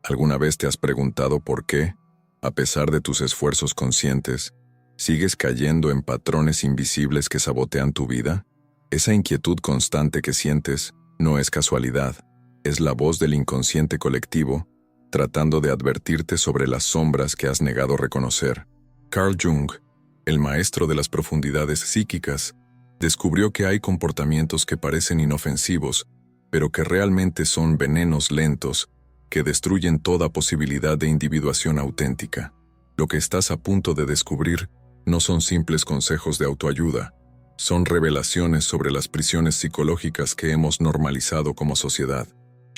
¿Alguna vez te has preguntado por qué, a pesar de tus esfuerzos conscientes, sigues cayendo en patrones invisibles que sabotean tu vida? Esa inquietud constante que sientes no es casualidad, es la voz del inconsciente colectivo tratando de advertirte sobre las sombras que has negado reconocer. Carl Jung, el maestro de las profundidades psíquicas, descubrió que hay comportamientos que parecen inofensivos, pero que realmente son venenos lentos que destruyen toda posibilidad de individuación auténtica. Lo que estás a punto de descubrir no son simples consejos de autoayuda, son revelaciones sobre las prisiones psicológicas que hemos normalizado como sociedad.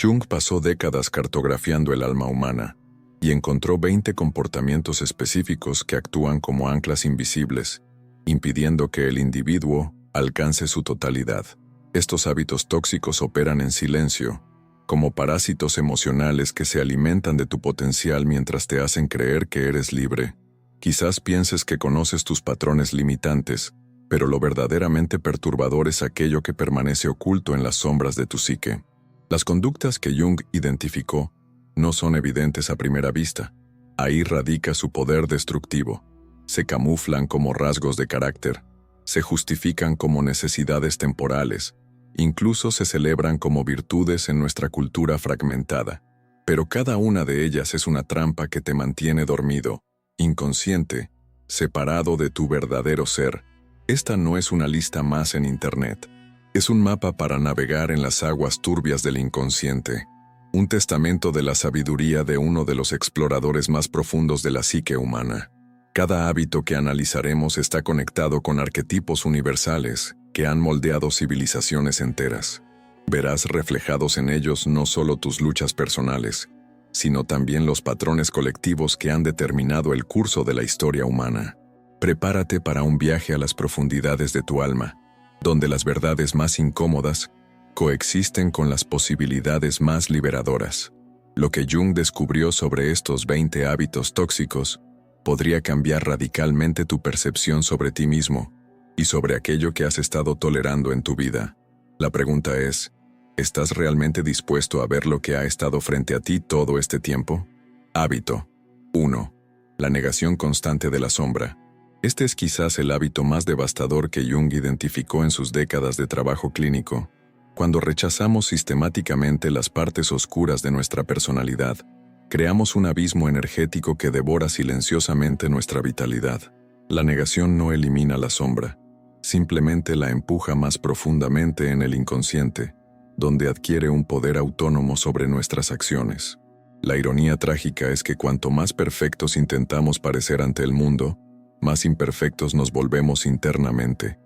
Jung pasó décadas cartografiando el alma humana y encontró 20 comportamientos específicos que actúan como anclas invisibles, impidiendo que el individuo alcance su totalidad. Estos hábitos tóxicos operan en silencio, como parásitos emocionales que se alimentan de tu potencial mientras te hacen creer que eres libre. Quizás pienses que conoces tus patrones limitantes, pero lo verdaderamente perturbador es aquello que permanece oculto en las sombras de tu psique. Las conductas que Jung identificó no son evidentes a primera vista. Ahí radica su poder destructivo. Se camuflan como rasgos de carácter, se justifican como necesidades temporales, incluso se celebran como virtudes en nuestra cultura fragmentada. Pero cada una de ellas es una trampa que te mantiene dormido, inconsciente, separado de tu verdadero ser. Esta no es una lista más en Internet. Es un mapa para navegar en las aguas turbias del inconsciente, un testamento de la sabiduría de uno de los exploradores más profundos de la psique humana. Cada hábito que analizaremos está conectado con arquetipos universales que han moldeado civilizaciones enteras. Verás reflejados en ellos no solo tus luchas personales, sino también los patrones colectivos que han determinado el curso de la historia humana. Prepárate para un viaje a las profundidades de tu alma, donde las verdades más incómodas coexisten con las posibilidades más liberadoras. Lo que Jung descubrió sobre estos 20 hábitos tóxicos podría cambiar radicalmente tu percepción sobre ti mismo y sobre aquello que has estado tolerando en tu vida. La pregunta es, ¿estás realmente dispuesto a ver lo que ha estado frente a ti todo este tiempo? Hábito 1. La negación constante de la sombra. Este es quizás el hábito más devastador que Jung identificó en sus décadas de trabajo clínico. Cuando rechazamos sistemáticamente las partes oscuras de nuestra personalidad, creamos un abismo energético que devora silenciosamente nuestra vitalidad. La negación no elimina la sombra, simplemente la empuja más profundamente en el inconsciente, donde adquiere un poder autónomo sobre nuestras acciones. La ironía trágica es que cuanto más perfectos intentamos parecer ante el mundo, más imperfectos nos volvemos internamente.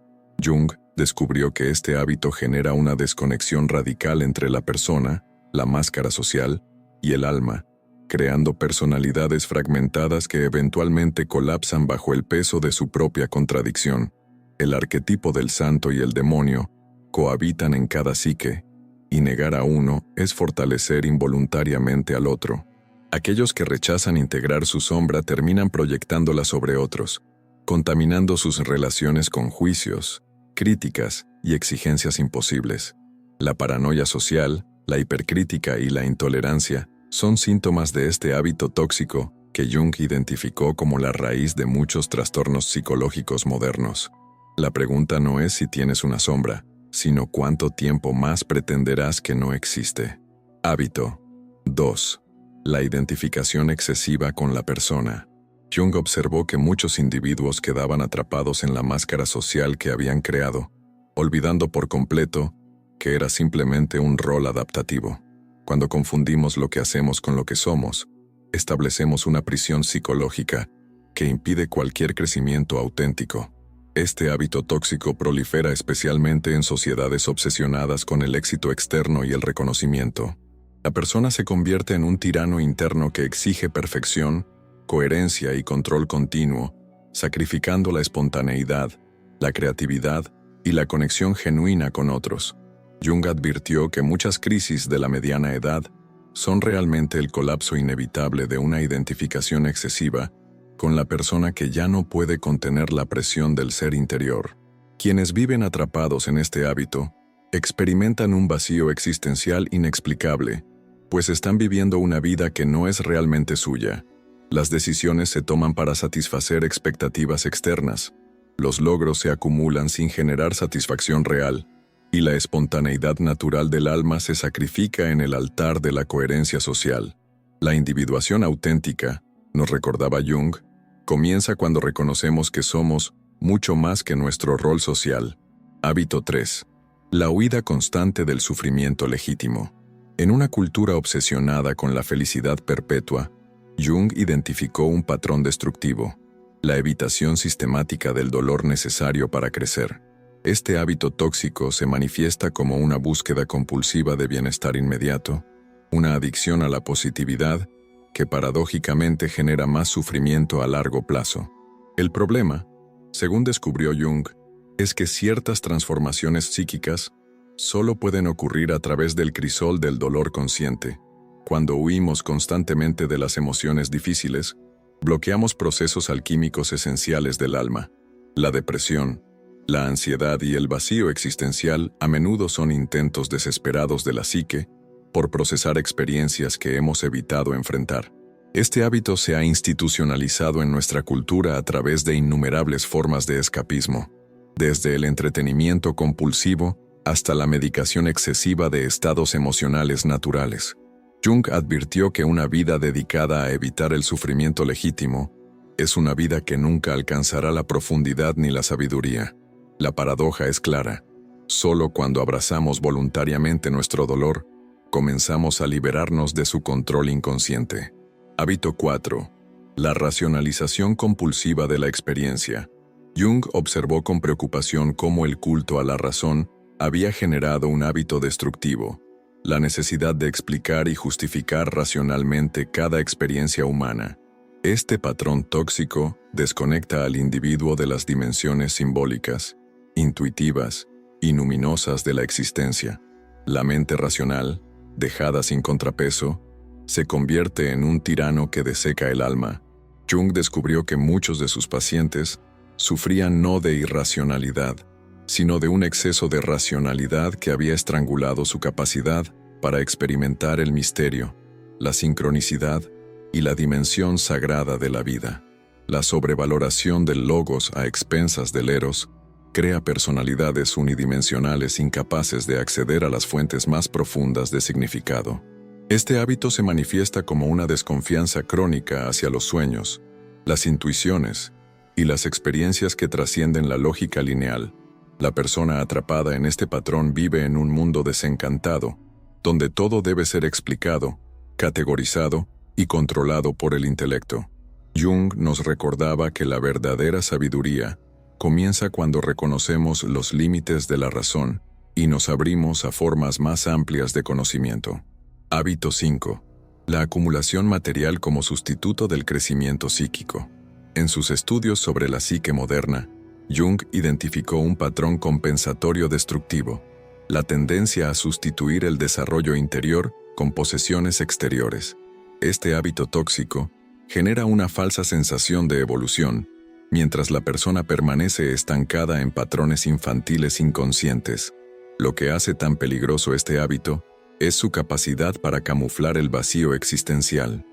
Jung descubrió que este hábito genera una desconexión radical entre la persona, la máscara social, y el alma, creando personalidades fragmentadas que eventualmente colapsan bajo el peso de su propia contradicción. El arquetipo del santo y el demonio cohabitan en cada psique, y negar a uno es fortalecer involuntariamente al otro. Aquellos que rechazan integrar su sombra terminan proyectándola sobre otros, contaminando sus relaciones con juicios, críticas y exigencias imposibles. La paranoia social, la hipercrítica y la intolerancia son síntomas de este hábito tóxico que Jung identificó como la raíz de muchos trastornos psicológicos modernos. La pregunta no es si tienes una sombra, sino cuánto tiempo más pretenderás que no existe. Hábito 2. La identificación excesiva con la persona. Jung observó que muchos individuos quedaban atrapados en la máscara social que habían creado, olvidando por completo que era simplemente un rol adaptativo. Cuando confundimos lo que hacemos con lo que somos, establecemos una prisión psicológica que impide cualquier crecimiento auténtico. Este hábito tóxico prolifera especialmente en sociedades obsesionadas con el éxito externo y el reconocimiento. La persona se convierte en un tirano interno que exige perfección, coherencia y control continuo, sacrificando la espontaneidad, la creatividad y la conexión genuina con otros. Jung advirtió que muchas crisis de la mediana edad son realmente el colapso inevitable de una identificación excesiva con la persona que ya no puede contener la presión del ser interior. Quienes viven atrapados en este hábito experimentan un vacío existencial inexplicable pues están viviendo una vida que no es realmente suya. Las decisiones se toman para satisfacer expectativas externas. Los logros se acumulan sin generar satisfacción real, y la espontaneidad natural del alma se sacrifica en el altar de la coherencia social. La individuación auténtica, nos recordaba Jung, comienza cuando reconocemos que somos mucho más que nuestro rol social. Hábito 3. La huida constante del sufrimiento legítimo. En una cultura obsesionada con la felicidad perpetua, Jung identificó un patrón destructivo: la evitación sistemática del dolor necesario para crecer. Este hábito tóxico se manifiesta como una búsqueda compulsiva de bienestar inmediato, una adicción a la positividad que paradójicamente genera más sufrimiento a largo plazo. El problema, según descubrió Jung, es que ciertas transformaciones psíquicas solo pueden ocurrir a través del crisol del dolor consciente. Cuando huimos constantemente de las emociones difíciles, bloqueamos procesos alquímicos esenciales del alma. La depresión, la ansiedad y el vacío existencial a menudo son intentos desesperados de la psique por procesar experiencias que hemos evitado enfrentar. Este hábito se ha institucionalizado en nuestra cultura a través de innumerables formas de escapismo, desde el entretenimiento compulsivo hasta la medicación excesiva de estados emocionales naturales. Jung advirtió que una vida dedicada a evitar el sufrimiento legítimo es una vida que nunca alcanzará la profundidad ni la sabiduría. La paradoja es clara: solo cuando abrazamos voluntariamente nuestro dolor, comenzamos a liberarnos de su control inconsciente. Hábito 4. La racionalización compulsiva de la experiencia. Jung observó con preocupación cómo el culto a la razón había generado un hábito destructivo: la necesidad de explicar y justificar racionalmente cada experiencia humana. Este patrón tóxico desconecta al individuo de las dimensiones simbólicas, intuitivas y luminosas de la existencia. La mente racional, dejada sin contrapeso, se convierte en un tirano que deseca el alma. Jung descubrió que muchos de sus pacientes sufrían no de irracionalidad, sino de un exceso de racionalidad que había estrangulado su capacidad para experimentar el misterio, la sincronicidad y la dimensión sagrada de la vida. La sobrevaloración del logos a expensas del eros crea personalidades unidimensionales incapaces de acceder a las fuentes más profundas de significado. Este hábito se manifiesta como una desconfianza crónica hacia los sueños, las intuiciones y las experiencias que trascienden la lógica lineal. La persona atrapada en este patrón vive en un mundo desencantado, donde todo debe ser explicado, categorizado y controlado por el intelecto. Jung nos recordaba que la verdadera sabiduría comienza cuando reconocemos los límites de la razón y nos abrimos a formas más amplias de conocimiento. Hábito 5. La acumulación material como sustituto del crecimiento psíquico. En sus estudios sobre la psique moderna, Jung identificó un patrón compensatorio destructivo: la tendencia a sustituir el desarrollo interior con posesiones exteriores. Este hábito tóxico genera una falsa sensación de evolución, mientras la persona permanece estancada en patrones infantiles inconscientes. Lo que hace tan peligroso este hábito es su capacidad para camuflar el vacío existencial.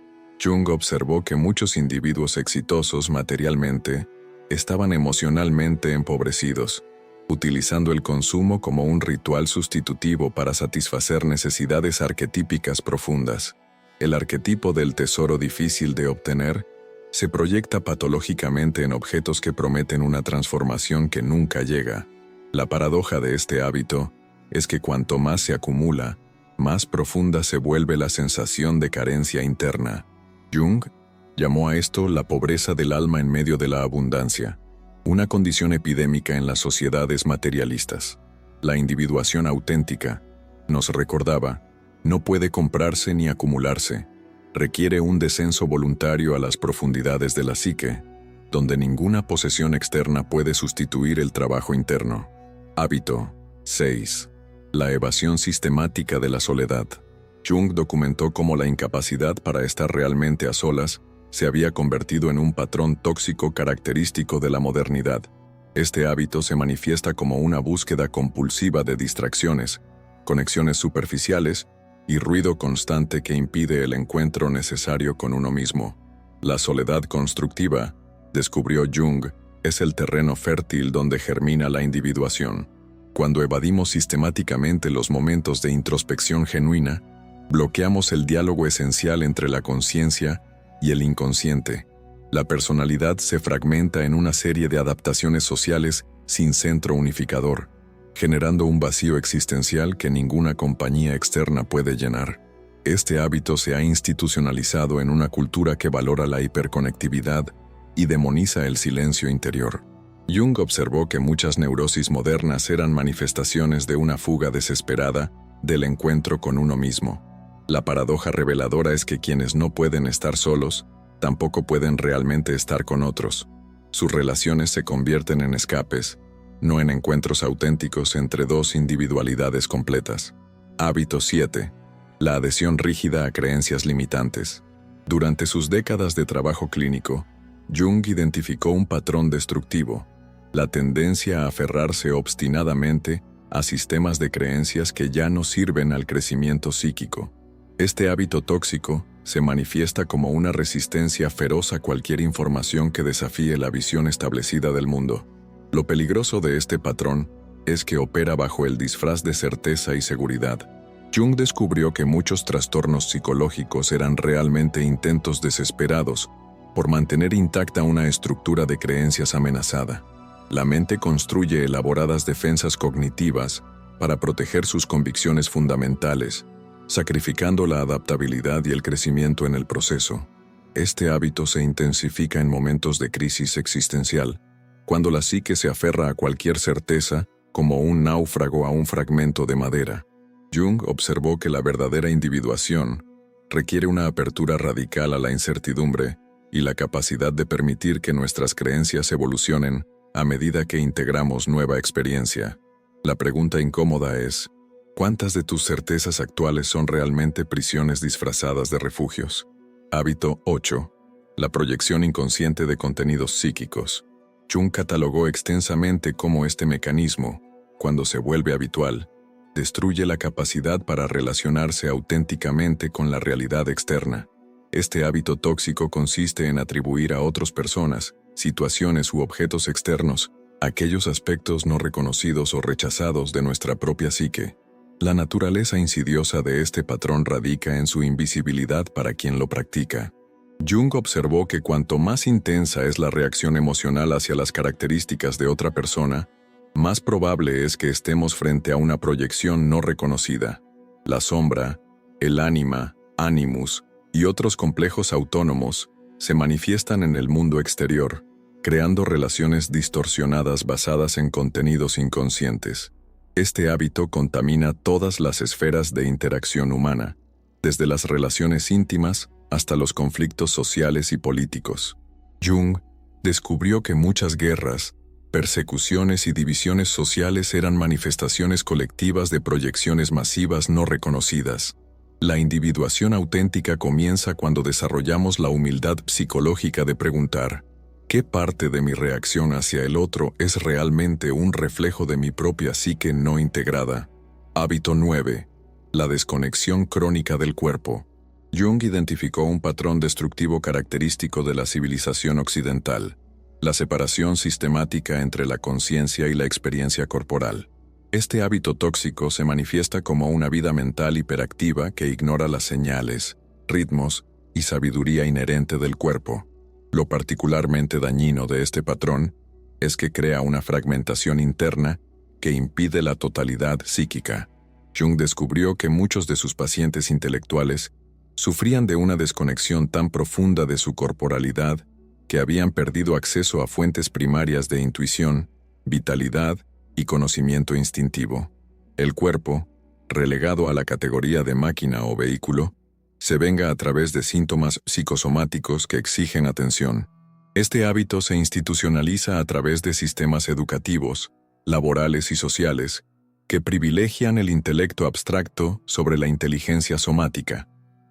Jung observó que muchos individuos exitosos materialmente estaban emocionalmente empobrecidos, utilizando el consumo como un ritual sustitutivo para satisfacer necesidades arquetípicas profundas. El arquetipo del tesoro difícil de obtener se proyecta patológicamente en objetos que prometen una transformación que nunca llega. La paradoja de este hábito es que cuanto más se acumula, más profunda se vuelve la sensación de carencia interna. Jung llamó a esto la pobreza del alma en medio de la abundancia, una condición epidémica en las sociedades materialistas. La individuación auténtica, nos recordaba, no puede comprarse ni acumularse. Requiere un descenso voluntario a las profundidades de la psique, donde ninguna posesión externa puede sustituir el trabajo interno. Hábito 6. La evasión sistemática de la soledad. Jung documentó cómo la incapacidad para estar realmente a solas se había convertido en un patrón tóxico característico de la modernidad. Este hábito se manifiesta como una búsqueda compulsiva de distracciones, conexiones superficiales y ruido constante que impide el encuentro necesario con uno mismo. La soledad constructiva, descubrió Jung, es el terreno fértil donde germina la individuación. Cuando evadimos sistemáticamente los momentos de introspección genuina, bloqueamos el diálogo esencial entre la conciencia y el inconsciente. La personalidad se fragmenta en una serie de adaptaciones sociales sin centro unificador, generando un vacío existencial que ninguna compañía externa puede llenar. Este hábito se ha institucionalizado en una cultura que valora la hiperconectividad y demoniza el silencio interior. Jung observó que muchas neurosis modernas eran manifestaciones de una fuga desesperada del encuentro con uno mismo. La paradoja reveladora es que quienes no pueden estar solos, tampoco pueden realmente estar con otros. Sus relaciones se convierten en escapes, no en encuentros auténticos entre dos individualidades completas. Hábito 7. La adhesión rígida a creencias limitantes. Durante sus décadas de trabajo clínico, Jung identificó un patrón destructivo: la tendencia a aferrarse obstinadamente a sistemas de creencias que ya no sirven al crecimiento psíquico. Este hábito tóxico se manifiesta como una resistencia feroz a cualquier información que desafíe la visión establecida del mundo. Lo peligroso de este patrón es que opera bajo el disfraz de certeza y seguridad. Jung descubrió que muchos trastornos psicológicos eran realmente intentos desesperados por mantener intacta una estructura de creencias amenazada. La mente construye elaboradas defensas cognitivas para proteger sus convicciones fundamentales, sacrificando la adaptabilidad y el crecimiento en el proceso. Este hábito se intensifica en momentos de crisis existencial, cuando la psique se aferra a cualquier certeza como un náufrago a un fragmento de madera. Jung observó que la verdadera individuación requiere una apertura radical a la incertidumbre y la capacidad de permitir que nuestras creencias evolucionen a medida que integramos nueva experiencia. La pregunta incómoda es: ¿cuántas de tus certezas actuales son realmente prisiones disfrazadas de refugios? Hábito 8. La proyección inconsciente de contenidos psíquicos. Jung catalogó extensamente cómo este mecanismo, cuando se vuelve habitual, destruye la capacidad para relacionarse auténticamente con la realidad externa. Este hábito tóxico consiste en atribuir a otras personas, situaciones u objetos externos aquellos aspectos no reconocidos o rechazados de nuestra propia psique. La naturaleza insidiosa de este patrón radica en su invisibilidad para quien lo practica. Jung observó que cuanto más intensa es la reacción emocional hacia las características de otra persona, más probable es que estemos frente a una proyección no reconocida. La sombra, el ánima, animus y otros complejos autónomos se manifiestan en el mundo exterior, creando relaciones distorsionadas basadas en contenidos inconscientes. Este hábito contamina todas las esferas de interacción humana, desde las relaciones íntimas hasta los conflictos sociales y políticos. Jung descubrió que muchas guerras, persecuciones y divisiones sociales eran manifestaciones colectivas de proyecciones masivas no reconocidas. La individuación auténtica comienza cuando desarrollamos la humildad psicológica de preguntar: ¿qué parte de mi reacción hacia el otro es realmente un reflejo de mi propia psique no integrada? Hábito 9. La desconexión crónica del cuerpo. Jung identificó un patrón destructivo característico de la civilización occidental: la separación sistemática entre la conciencia y la experiencia corporal. Este hábito tóxico se manifiesta como una vida mental hiperactiva que ignora las señales, ritmos y sabiduría inherente del cuerpo. Lo particularmente dañino de este patrón es que crea una fragmentación interna que impide la totalidad psíquica. Jung descubrió que muchos de sus pacientes intelectuales sufrían de una desconexión tan profunda de su corporalidad que habían perdido acceso a fuentes primarias de intuición, vitalidad y conocimiento instintivo. El cuerpo, relegado a la categoría de máquina o vehículo, se venga a través de síntomas psicosomáticos que exigen atención. Este hábito se institucionaliza a través de sistemas educativos, laborales y sociales que privilegian el intelecto abstracto sobre la inteligencia somática.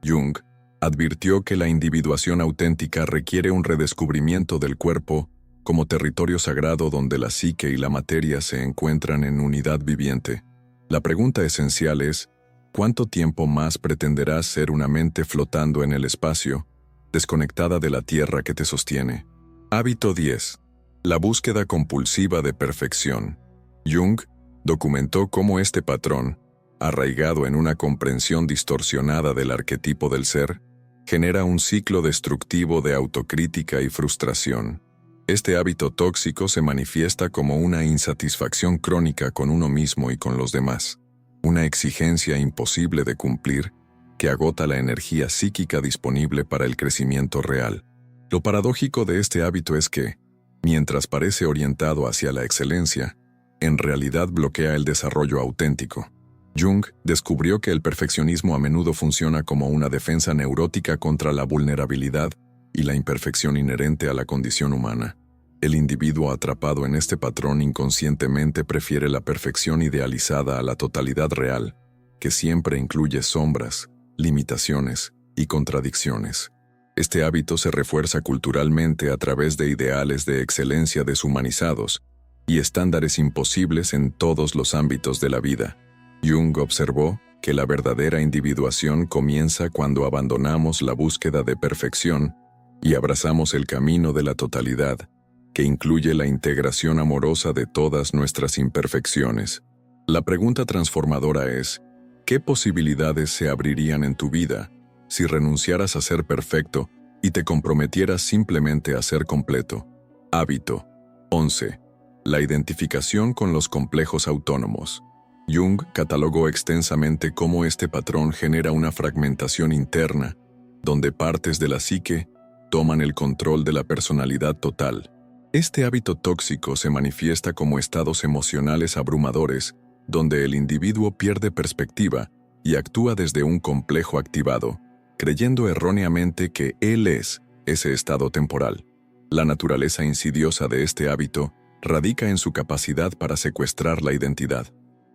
Jung advirtió que la individuación auténtica requiere un redescubrimiento del cuerpo como territorio sagrado donde la psique y la materia se encuentran en unidad viviente. La pregunta esencial es: ¿cuánto tiempo más pretenderás ser una mente flotando en el espacio, desconectada de la tierra que te sostiene? Hábito 10. La búsqueda compulsiva de perfección. Jung documentó cómo este patrón, arraigado en una comprensión distorsionada del arquetipo del ser, genera un ciclo destructivo de autocrítica y frustración. Este hábito tóxico se manifiesta como una insatisfacción crónica con uno mismo y con los demás, una exigencia imposible de cumplir que agota la energía psíquica disponible para el crecimiento real. Lo paradójico de este hábito es que, mientras parece orientado hacia la excelencia, en realidad bloquea el desarrollo auténtico. Jung descubrió que el perfeccionismo a menudo funciona como una defensa neurótica contra la vulnerabilidad y la imperfección inherente a la condición humana. El individuo atrapado en este patrón inconscientemente prefiere la perfección idealizada a la totalidad real, que siempre incluye sombras, limitaciones y contradicciones. Este hábito se refuerza culturalmente a través de ideales de excelencia deshumanizados y estándares imposibles en todos los ámbitos de la vida. Jung observó que la verdadera individuación comienza cuando abandonamos la búsqueda de perfección y abrazamos el camino de la totalidad, que incluye la integración amorosa de todas nuestras imperfecciones. La pregunta transformadora es, ¿qué posibilidades se abrirían en tu vida si renunciaras a ser perfecto y te comprometieras simplemente a ser completo? Hábito 11. La identificación con los complejos autónomos. Jung catalogó extensamente cómo este patrón genera una fragmentación interna, donde partes de la psique toman el control de la personalidad total. Este hábito tóxico se manifiesta como estados emocionales abrumadores, donde el individuo pierde perspectiva y actúa desde un complejo activado, creyendo erróneamente que él es ese estado temporal. La naturaleza insidiosa de este hábito radica en su capacidad para secuestrar la identidad.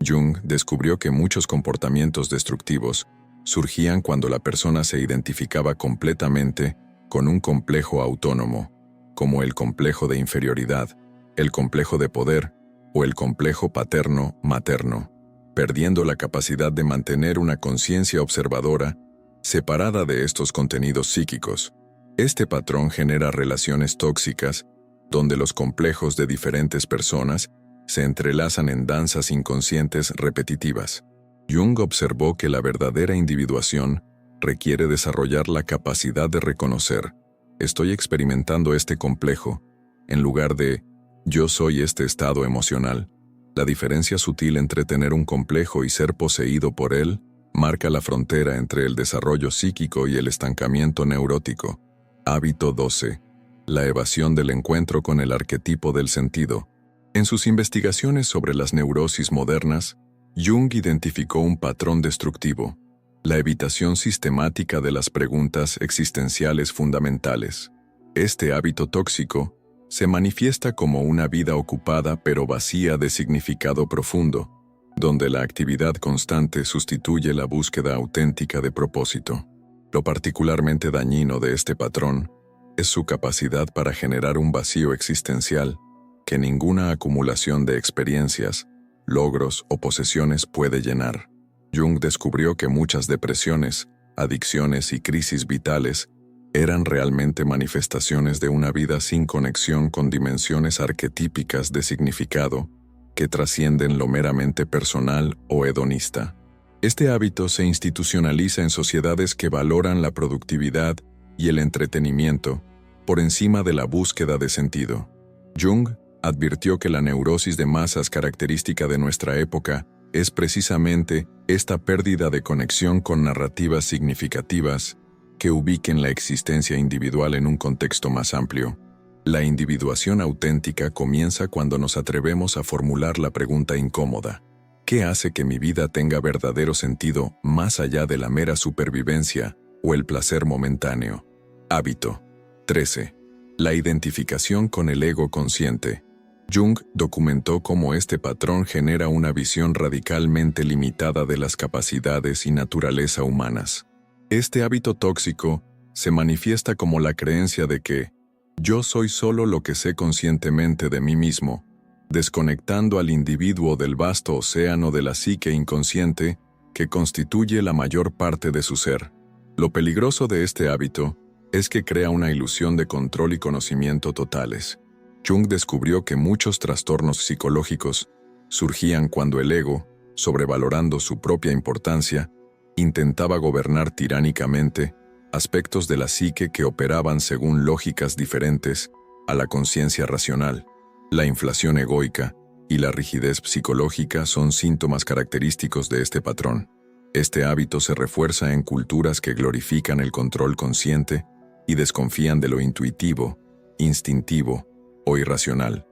Jung descubrió que muchos comportamientos destructivos surgían cuando la persona se identificaba completamente con un complejo autónomo, como el complejo de inferioridad, el complejo de poder o el complejo paterno-materno, perdiendo la capacidad de mantener una conciencia observadora separada de estos contenidos psíquicos. Este patrón genera relaciones tóxicas, donde los complejos de diferentes personas se entrelazan en danzas inconscientes repetitivas. Jung observó que la verdadera individuación requiere desarrollar la capacidad de reconocer, estoy experimentando este complejo, en lugar de, yo soy este estado emocional. La diferencia sutil entre tener un complejo y ser poseído por él marca la frontera entre el desarrollo psíquico y el estancamiento neurótico. Hábito 12. La evasión del encuentro con el arquetipo del sentido. En sus investigaciones sobre las neurosis modernas, Jung identificó un patrón destructivo: la evitación sistemática de las preguntas existenciales fundamentales. Este hábito tóxico se manifiesta como una vida ocupada pero vacía de significado profundo, donde la actividad constante sustituye la búsqueda auténtica de propósito. Lo particularmente dañino de este patrón es su capacidad para generar un vacío existencial que ninguna acumulación de experiencias, logros o posesiones puede llenar. Jung descubrió que muchas depresiones, adicciones y crisis vitales eran realmente manifestaciones de una vida sin conexión con dimensiones arquetípicas de significado que trascienden lo meramente personal o hedonista. Este hábito se institucionaliza en sociedades que valoran la productividad y el entretenimiento por encima de la búsqueda de sentido. Jung advirtió que la neurosis de masas característica de nuestra época es precisamente esta pérdida de conexión con narrativas significativas que ubiquen la existencia individual en un contexto más amplio. La individuación auténtica comienza cuando nos atrevemos a formular la pregunta incómoda: ¿qué hace que mi vida tenga verdadero sentido más allá de la mera supervivencia o el placer momentáneo? Hábito 13. La identificación con el ego consciente. Jung documentó cómo este patrón genera una visión radicalmente limitada de las capacidades y naturaleza humanas. Este hábito tóxico se manifiesta como la creencia de que yo soy solo lo que sé conscientemente de mí mismo, desconectando al individuo del vasto océano de la psique inconsciente que constituye la mayor parte de su ser. Lo peligroso de este hábito es que crea una ilusión de control y conocimiento totales. Jung descubrió que muchos trastornos psicológicos surgían cuando el ego, sobrevalorando su propia importancia, intentaba gobernar tiránicamente aspectos de la psique que operaban según lógicas diferentes a la conciencia racional. La inflación egoica y la rigidez psicológica son síntomas característicos de este patrón. Este hábito se refuerza en culturas que glorifican el control consciente y desconfían de lo intuitivo, instintivo o irracional.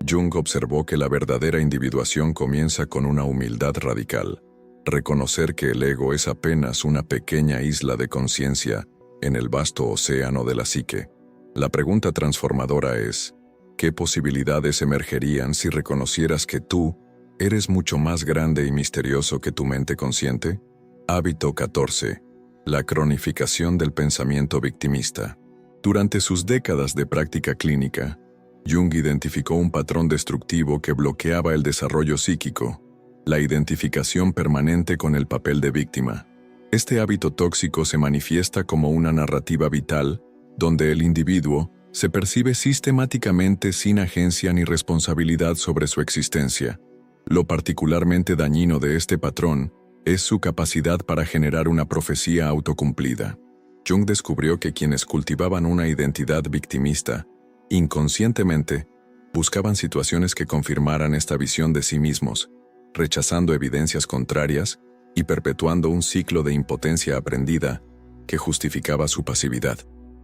Jung observó que la verdadera individuación comienza con una humildad radical. Reconocer que el ego es apenas una pequeña isla de conciencia en el vasto océano de la psique. La pregunta transformadora es: ¿qué posibilidades emergerían si reconocieras que tú eres mucho más grande y misterioso que tu mente consciente? Hábito 14. La cronificación del pensamiento victimista. Durante sus décadas de práctica clínica, Jung identificó un patrón destructivo que bloqueaba el desarrollo psíquico: la identificación permanente con el papel de víctima. Este hábito tóxico se manifiesta como una narrativa vital, donde el individuo se percibe sistemáticamente sin agencia ni responsabilidad sobre su existencia. Lo particularmente dañino de este patrón es su capacidad para generar una profecía autocumplida. Jung descubrió que quienes cultivaban una identidad victimista, inconscientemente, buscaban situaciones que confirmaran esta visión de sí mismos, rechazando evidencias contrarias y perpetuando un ciclo de impotencia aprendida que justificaba su pasividad.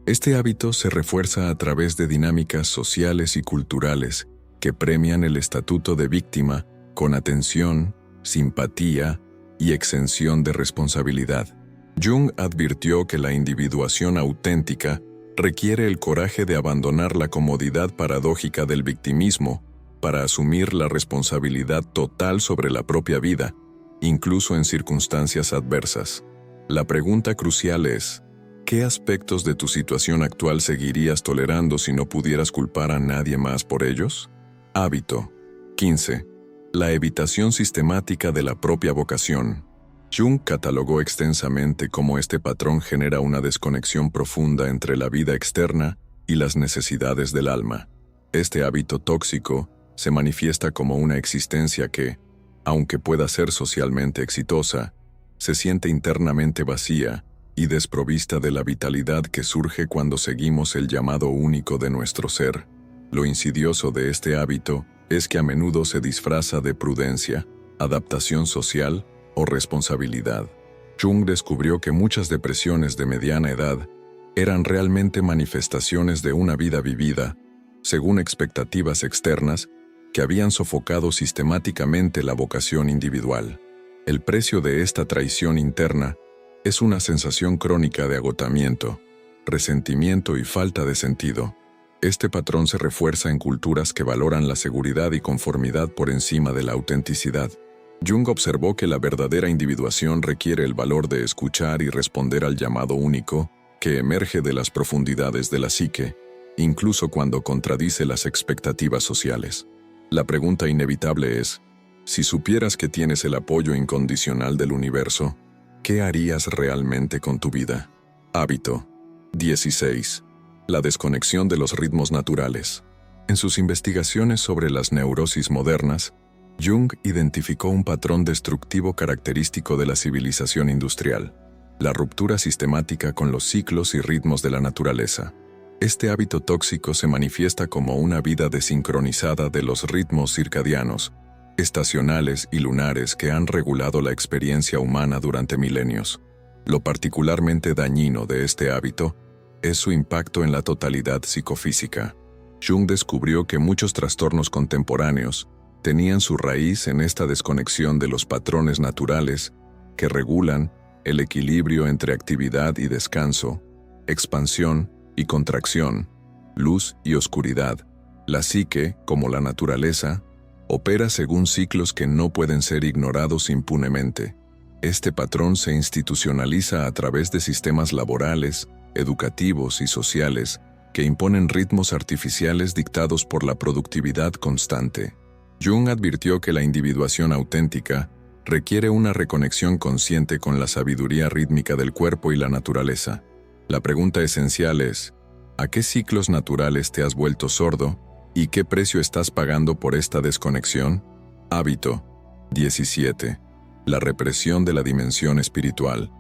Este hábito se refuerza a través de dinámicas sociales y culturales que premian el estatuto de víctima con atención, simpatía y exención de responsabilidad. Jung advirtió que la individuación auténtica requiere el coraje de abandonar la comodidad paradójica del victimismo para asumir la responsabilidad total sobre la propia vida, incluso en circunstancias adversas. La pregunta crucial es: ¿qué aspectos de tu situación actual seguirías tolerando si no pudieras culpar a nadie más por ellos? Hábito 15. La evitación sistemática de la propia vocación. Jung catalogó extensamente cómo este patrón genera una desconexión profunda entre la vida externa y las necesidades del alma. Este hábito tóxico se manifiesta como una existencia que, aunque pueda ser socialmente exitosa, se siente internamente vacía y desprovista de la vitalidad que surge cuando seguimos el llamado único de nuestro ser. Lo insidioso de este hábito es que a menudo se disfraza de prudencia, adaptación social o responsabilidad. Jung descubrió que muchas depresiones de mediana edad eran realmente manifestaciones de una vida vivida, según expectativas externas, que habían sofocado sistemáticamente la vocación individual. El precio de esta traición interna es una sensación crónica de agotamiento, resentimiento y falta de sentido. Este patrón se refuerza en culturas que valoran la seguridad y conformidad por encima de la autenticidad. Jung observó que la verdadera individuación requiere el valor de escuchar y responder al llamado único que emerge de las profundidades de la psique, incluso cuando contradice las expectativas sociales. La pregunta inevitable es: si supieras que tienes el apoyo incondicional del universo, ¿qué harías realmente con tu vida? Hábito 16. La desconexión de los ritmos naturales. En sus investigaciones sobre las neurosis modernas, Jung identificó un patrón destructivo característico de la civilización industrial: la ruptura sistemática con los ciclos y ritmos de la naturaleza. Este hábito tóxico se manifiesta como una vida desincronizada de los ritmos circadianos, estacionales y lunares que han regulado la experiencia humana durante milenios. Lo particularmente dañino de este hábito es su impacto en la totalidad psicofísica. Jung descubrió que muchos trastornos contemporáneos tenían su raíz en esta desconexión de los patrones naturales que regulan el equilibrio entre actividad y descanso, expansión y contracción, luz y oscuridad. La psique, como la naturaleza, opera según ciclos que no pueden ser ignorados impunemente. Este patrón se institucionaliza a través de sistemas laborales, educativos y sociales que imponen ritmos artificiales dictados por la productividad constante. Jung advirtió que la individuación auténtica requiere una reconexión consciente con la sabiduría rítmica del cuerpo y la naturaleza. La pregunta esencial es, ¿a qué ciclos naturales te has vuelto sordo y qué precio estás pagando por esta desconexión? Hábito 17. La represión de la dimensión espiritual.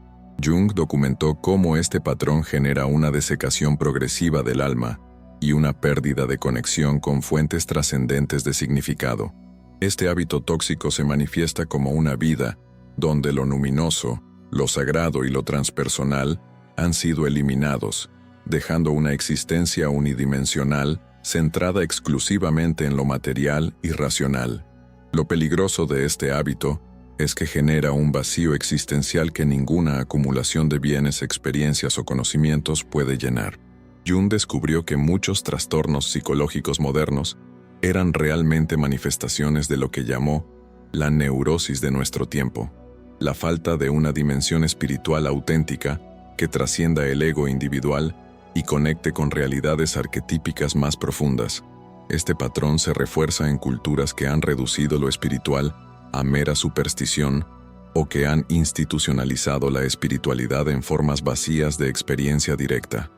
Jung documentó cómo este patrón genera una desecación progresiva del alma y una pérdida de conexión con fuentes trascendentes de significado. Este hábito tóxico se manifiesta como una vida donde lo luminoso, lo sagrado y lo transpersonal han sido eliminados, dejando una existencia unidimensional centrada exclusivamente en lo material y racional. Lo peligroso de este hábito es que genera un vacío existencial que ninguna acumulación de bienes, experiencias o conocimientos puede llenar. Jung descubrió que muchos trastornos psicológicos modernos eran realmente manifestaciones de lo que llamó la neurosis de nuestro tiempo, la falta de una dimensión espiritual auténtica que trascienda el ego individual y conecte con realidades arquetípicas más profundas. Este patrón se refuerza en culturas que han reducido lo espiritual a mera superstición o que han institucionalizado la espiritualidad en formas vacías de experiencia directa.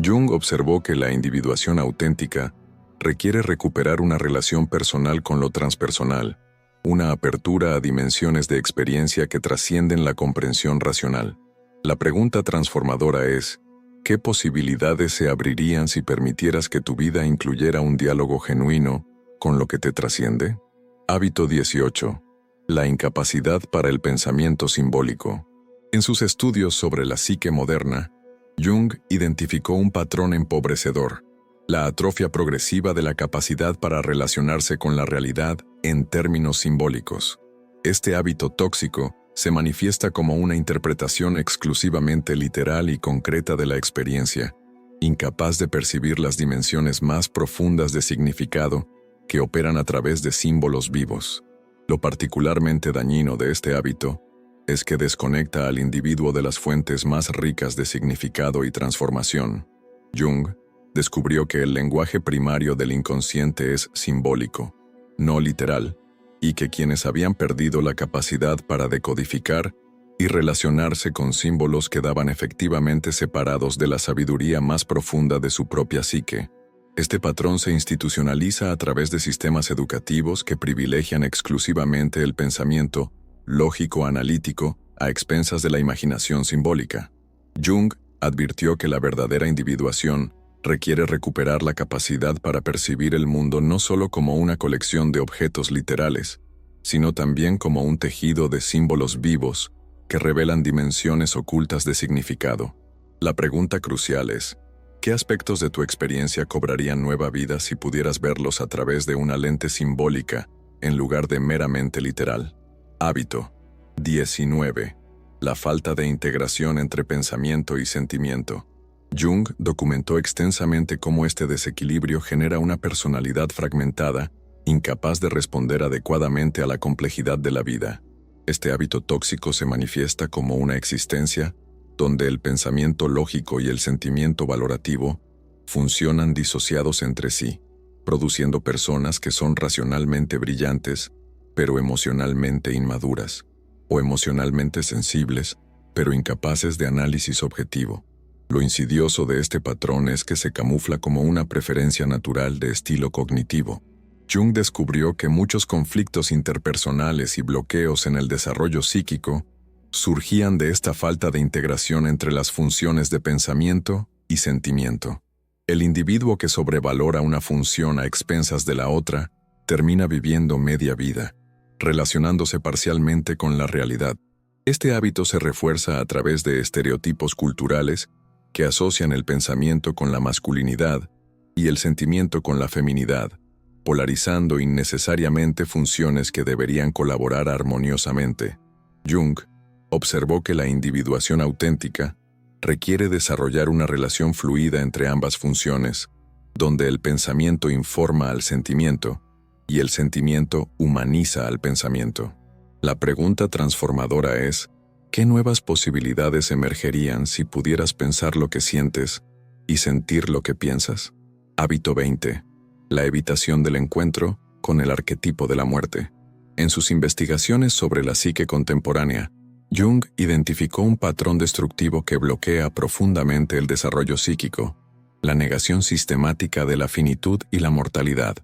Jung observó que la individuación auténtica requiere recuperar una relación personal con lo transpersonal, una apertura a dimensiones de experiencia que trascienden la comprensión racional. La pregunta transformadora es, ¿qué posibilidades se abrirían si permitieras que tu vida incluyera un diálogo genuino con lo que te trasciende? Hábito 18. La incapacidad para el pensamiento simbólico. En sus estudios sobre la psique moderna, Jung identificó un patrón empobrecedor: la atrofia progresiva de la capacidad para relacionarse con la realidad en términos simbólicos. Este hábito tóxico se manifiesta como una interpretación exclusivamente literal y concreta de la experiencia, incapaz de percibir las dimensiones más profundas de significado que operan a través de símbolos vivos. Lo particularmente dañino de este hábito es que desconecta al individuo de las fuentes más ricas de significado y transformación. Jung descubrió que el lenguaje primario del inconsciente es simbólico, no literal, y que quienes habían perdido la capacidad para decodificar y relacionarse con símbolos quedaban efectivamente separados de la sabiduría más profunda de su propia psique. Este patrón se institucionaliza a través de sistemas educativos que privilegian exclusivamente el pensamiento lógico-analítico a expensas de la imaginación simbólica. Jung advirtió que la verdadera individuación requiere recuperar la capacidad para percibir el mundo no solo como una colección de objetos literales, sino también como un tejido de símbolos vivos que revelan dimensiones ocultas de significado. La pregunta crucial es, ¿qué aspectos de tu experiencia cobrarían nueva vida si pudieras verlos a través de una lente simbólica en lugar de meramente literal? Hábito 19. La falta de integración entre pensamiento y sentimiento. Jung documentó extensamente cómo este desequilibrio genera una personalidad fragmentada, incapaz de responder adecuadamente a la complejidad de la vida. Este hábito tóxico se manifiesta como una existencia donde el pensamiento lógico y el sentimiento valorativo funcionan disociados entre sí, produciendo personas que son racionalmente brillantes, pero emocionalmente inmaduras, o emocionalmente sensibles, pero incapaces de análisis objetivo. Lo insidioso de este patrón es que se camufla como una preferencia natural de estilo cognitivo. Jung descubrió que muchos conflictos interpersonales y bloqueos en el desarrollo psíquico surgían de esta falta de integración entre las funciones de pensamiento y sentimiento. El individuo que sobrevalora una función a expensas de la otra termina viviendo media vida, relacionándose parcialmente con la realidad. Este hábito se refuerza a través de estereotipos culturales que asocian el pensamiento con la masculinidad y el sentimiento con la feminidad, polarizando innecesariamente funciones que deberían colaborar armoniosamente. Jung observó que la individuación auténtica requiere desarrollar una relación fluida entre ambas funciones, donde el pensamiento informa al sentimiento y el sentimiento humaniza al pensamiento. La pregunta transformadora es, ¿qué nuevas posibilidades emergerían si pudieras pensar lo que sientes y sentir lo que piensas? Hábito 20. La evitación del encuentro con el arquetipo de la muerte. En sus investigaciones sobre la psique contemporánea, Jung identificó un patrón destructivo que bloquea profundamente el desarrollo psíquico: la negación sistemática de la finitud y la mortalidad.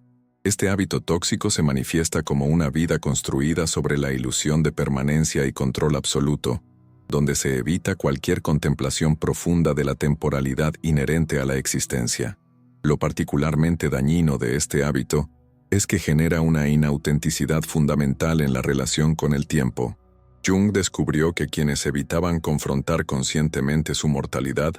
Este hábito tóxico se manifiesta como una vida construida sobre la ilusión de permanencia y control absoluto, donde se evita cualquier contemplación profunda de la temporalidad inherente a la existencia. Lo particularmente dañino de este hábito es que genera una inautenticidad fundamental en la relación con el tiempo. Jung descubrió que quienes evitaban confrontar conscientemente su mortalidad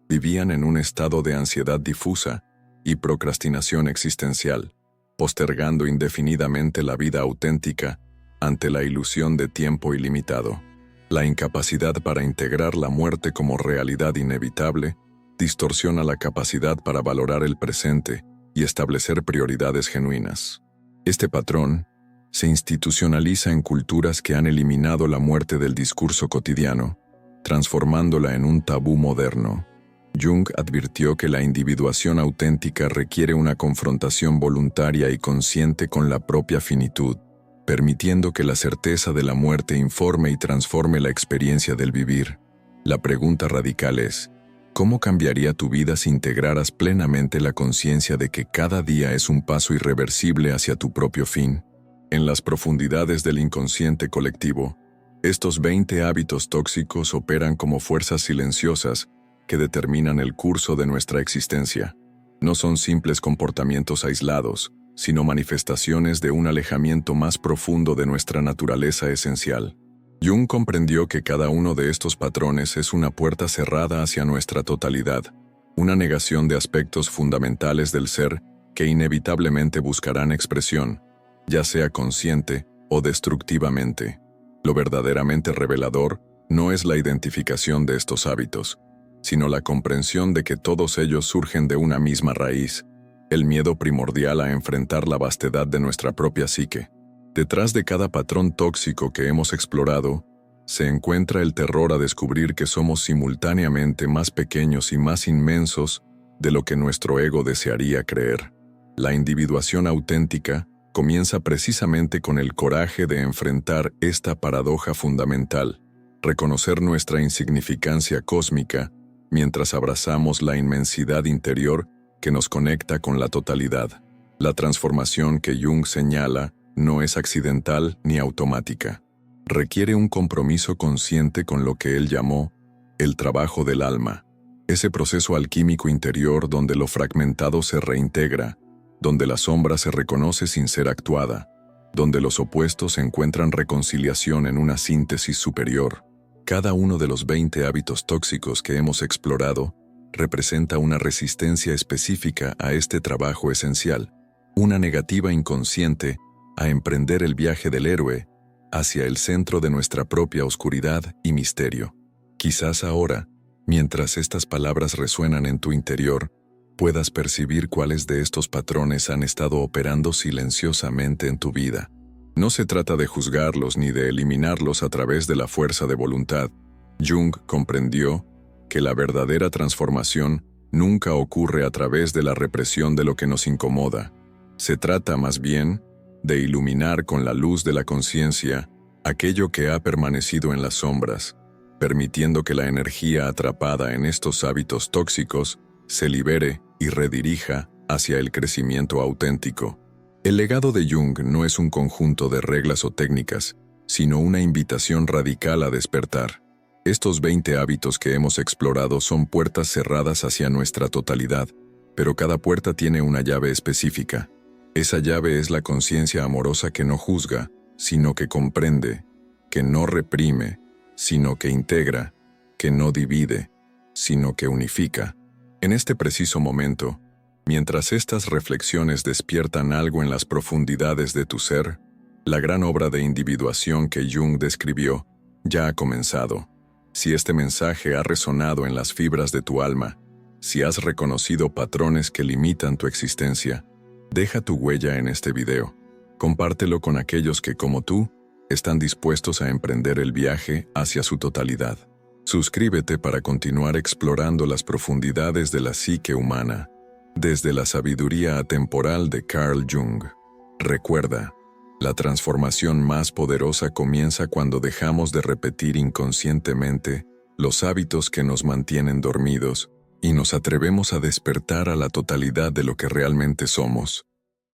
vivían en un estado de ansiedad difusa y procrastinación existencial, postergando indefinidamente la vida auténtica ante la ilusión de tiempo ilimitado. La incapacidad para integrar la muerte como realidad inevitable distorsiona la capacidad para valorar el presente y establecer prioridades genuinas. Este patrón se institucionaliza en culturas que han eliminado la muerte del discurso cotidiano, transformándola en un tabú moderno. Jung advirtió que la individuación auténtica requiere una confrontación voluntaria y consciente con la propia finitud, permitiendo que la certeza de la muerte informe y transforme la experiencia del vivir. La pregunta radical es: ¿cómo cambiaría tu vida si integraras plenamente la conciencia de que cada día es un paso irreversible hacia tu propio fin? En las profundidades del inconsciente colectivo, estos 20 hábitos tóxicos operan como fuerzas silenciosas que determinan el curso de nuestra existencia. No son simples comportamientos aislados, sino manifestaciones de un alejamiento más profundo de nuestra naturaleza esencial. Jung comprendió que cada uno de estos patrones es una puerta cerrada hacia nuestra totalidad, una negación de aspectos fundamentales del ser que inevitablemente buscarán expresión, ya sea consciente o destructivamente. Lo verdaderamente revelador no es la identificación de estos hábitos, sino la comprensión de que todos ellos surgen de una misma raíz: el miedo primordial a enfrentar la vastedad de nuestra propia psique. Detrás de cada patrón tóxico que hemos explorado, se encuentra el terror a descubrir que somos simultáneamente más pequeños y más inmensos de lo que nuestro ego desearía creer. La individuación auténtica comienza precisamente con el coraje de enfrentar esta paradoja fundamental: reconocer nuestra insignificancia cósmica mientras abrazamos la inmensidad interior que nos conecta con la totalidad. La transformación que Jung señala no es accidental ni automática. Requiere un compromiso consciente con lo que él llamó el trabajo del alma, ese proceso alquímico interior donde lo fragmentado se reintegra, donde la sombra se reconoce sin ser actuada, donde los opuestos encuentran reconciliación en una síntesis superior. Cada uno de los 20 hábitos tóxicos que hemos explorado representa una resistencia específica a este trabajo esencial, una negativa inconsciente a emprender el viaje del héroe hacia el centro de nuestra propia oscuridad y misterio. Quizás ahora, mientras estas palabras resuenan en tu interior, puedas percibir cuáles de estos patrones han estado operando silenciosamente en tu vida. No se trata de juzgarlos ni de eliminarlos a través de la fuerza de voluntad. Jung comprendió que la verdadera transformación nunca ocurre a través de la represión de lo que nos incomoda. Se trata más bien de iluminar con la luz de la conciencia aquello que ha permanecido en las sombras, permitiendo que la energía atrapada en estos hábitos tóxicos se libere y redirija hacia el crecimiento auténtico. El legado de Jung no es un conjunto de reglas o técnicas, sino una invitación radical a despertar. Estos 20 hábitos que hemos explorado son puertas cerradas hacia nuestra totalidad, pero cada puerta tiene una llave específica. Esa llave es la conciencia amorosa que no juzga, sino que comprende, que no reprime, sino que integra, que no divide, sino que unifica. En este preciso momento, mientras estas reflexiones despiertan algo en las profundidades de tu ser, la gran obra de individuación que Jung describió ya ha comenzado. Si este mensaje ha resonado en las fibras de tu alma, si has reconocido patrones que limitan tu existencia, deja tu huella en este video. Compártelo con aquellos que, como tú, están dispuestos a emprender el viaje hacia su totalidad. Suscríbete para continuar explorando las profundidades de la psique humana, desde la sabiduría atemporal de Carl Jung. Recuerda, La transformación más poderosa comienza cuando dejamos de repetir inconscientemente los hábitos que nos mantienen dormidos y nos atrevemos a despertar a la totalidad de lo que realmente somos.